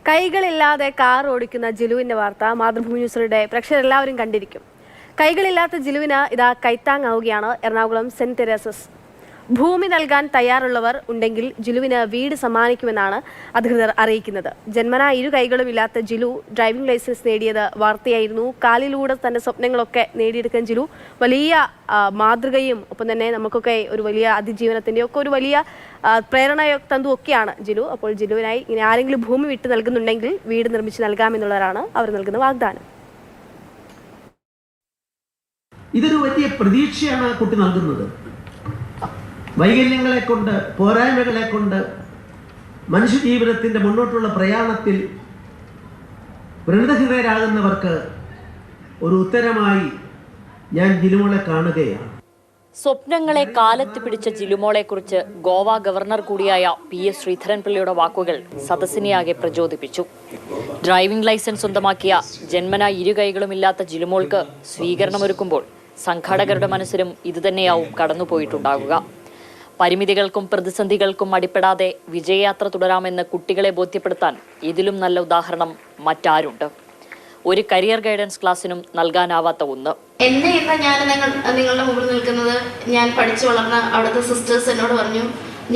കൈകളില്ലാതെ car ഓടിക്കുന്ന ജിലുവിന്റെ വാർത്ത മാതൃഭൂമി ന്യൂസിലൂടെ പ്രേക്ഷകരെല്ലാവരും കണ്ടിരിക്കും. കൈകളില്ലാത്ത ജിലുവിന് ഇതാ കൈത്താങ്ങാവുകയാണ് എറണാകുളം സെന്റ് തെരേസസ്. ഭൂമി നൽകാൻ തയ്യാറുള്ളവർ ഉണ്ടെങ്കിൽ ജിലുവിന് വീട് സമ്മാനിക്കുമെന്നാണ് അധികൃതർ അറിയിക്കുന്നത്. ജന്മനാ ഇരു കൈകളും ഇല്ലാത്ത ജിലു ഡ്രൈവിംഗ് ലൈസൻസ് നേടിയത് വാർത്തയായിരുന്നു. കാലിലൂടെ തന്റെ സ്വപ്നങ്ങളൊക്കെ നേടിയെടുക്കാൻ ജിലു വലിയ മാതൃകയും ഒപ്പം തന്നെ നമുക്കൊക്കെ ഒരു വലിയ അതിജീവനത്തിന്റെ ഒക്കെ ഒരു വലിയ പ്രേരണ തന്തു ഒക്കെയാണ് ജിലു. അപ്പോൾ ജിലുവിനായി ഇങ്ങനെ ആരെങ്കിലും ഭൂമി വിട്ട് നൽകുന്നുണ്ടെങ്കിൽ വീട് നിർമ്മിച്ച് നൽകാമെന്നുള്ളവരാണ് അവർ നൽകുന്ന വാഗ്ദാനം. ഇതൊരു വലിയ പ്രതീക്ഷയാണ് കുട്ടി നൽകുന്നത്. വൈകല്യങ്ങളെ കൊണ്ട്, പോരായ്മകളെ കൊണ്ട് മനുഷ്യജീവിതത്തിൻ്റെ മുന്നോട്ടുള്ള പ്രയാണത്തിൽ വ്രണതഹൃദയരാകുന്നവർക്ക് ഒരു ഉത്തരമായി ഞാൻ ജിലുമോളെ കാണുകയാണ്. സ്വപ്നങ്ങളെ കാലത്ത് പിടിച്ച ജിലുമോളെക്കുറിച്ച് ഗോവ ഗവർണർ കൂടിയായ PS ശ്രീധരൻപിള്ളയുടെ വാക്കുകൾ സദസ്സിനെയാകെ പ്രചോദിപ്പിച്ചു. ഡ്രൈവിംഗ് ലൈസൻസ് സ്വന്തമാക്കിയ ജന്മനാ ഇരു കൈകളുമില്ലാത്ത ജിലുമോൾക്ക് സ്വീകരണമൊരുക്കുമ്പോൾ സംഘാടകരുടെ മനസ്സിലും ഇതുതന്നെയാവും കടന്നുപോയിട്ടുണ്ടാകുക. പരിമിതികൾക്കും പ്രതിസന്ധികൾക്കും അടിപ്പെടാതെ വിജയയാത്ര തുടരാമെന്ന് കുട്ടികളെ ബോധ്യപ്പെടുത്താൻ ഇതിലും നല്ല ഉദാഹരണം മറ്റാരുണ്ട്? ഒരു കരിയർ ഗൈഡൻസ് ക്ലാസ്സിനും നൽകാനാവാത്ത ഒന്ന്. എന്നെ ഇന്ന് ഞാൻ നിങ്ങളുടെ മുമ്പിൽ നിൽക്കുന്നത്, ഞാൻ പഠിച്ചു വളർന്ന അവിടുത്തെ സിസ്റ്റേഴ്സ് എന്നോട് പറഞ്ഞു,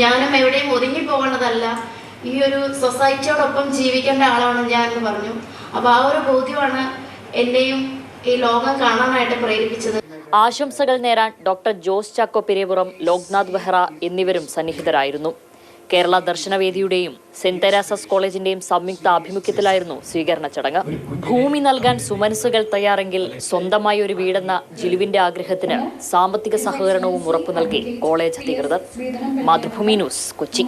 ഞാനും എവിടെയും ഒതുങ്ങി പോകേണ്ടതല്ല, ഈ ഒരു സൊസൈറ്റിയോടൊപ്പം ജീവിക്കേണ്ട ആളാണ് ഞാൻ എന്ന് പറഞ്ഞു. അപ്പോൾ ആ ഒരു ബോധ്യമാണ് എന്നെയും ഈ ലോകം കാണാനായിട്ട് പ്രേരിപ്പിച്ചത്. ആശംസകൾ നേരാൻ ഡോക്ടർ ജോസ് ചാക്കോ പെരേപുറം, ലോക്നാഥ് ബെഹ്റ എന്നിവരും സന്നിഹിതരായിരുന്നു. കേരള ദർശനവേദിയുടെയും സെന്റ് തെരേസസ് കോളേജിന്റെയും സംയുക്ത ആഭിമുഖ്യത്തിലായിരുന്നു സ്വീകരണ ചടങ്ങ്. ഭൂമി നൽകാൻ സുമനസ്സുകൾ തയ്യാറെങ്കിൽ സ്വന്തമായി ഒരു വീടെന്ന ജിലുവിന്റെ ആഗ്രഹത്തിന് സാമ്പത്തിക സഹകരണവും ഉറപ്പു നൽകി കോളേജ് അധികൃതർ. മാതൃഭൂമി ന്യൂസ്, കൊച്ചി.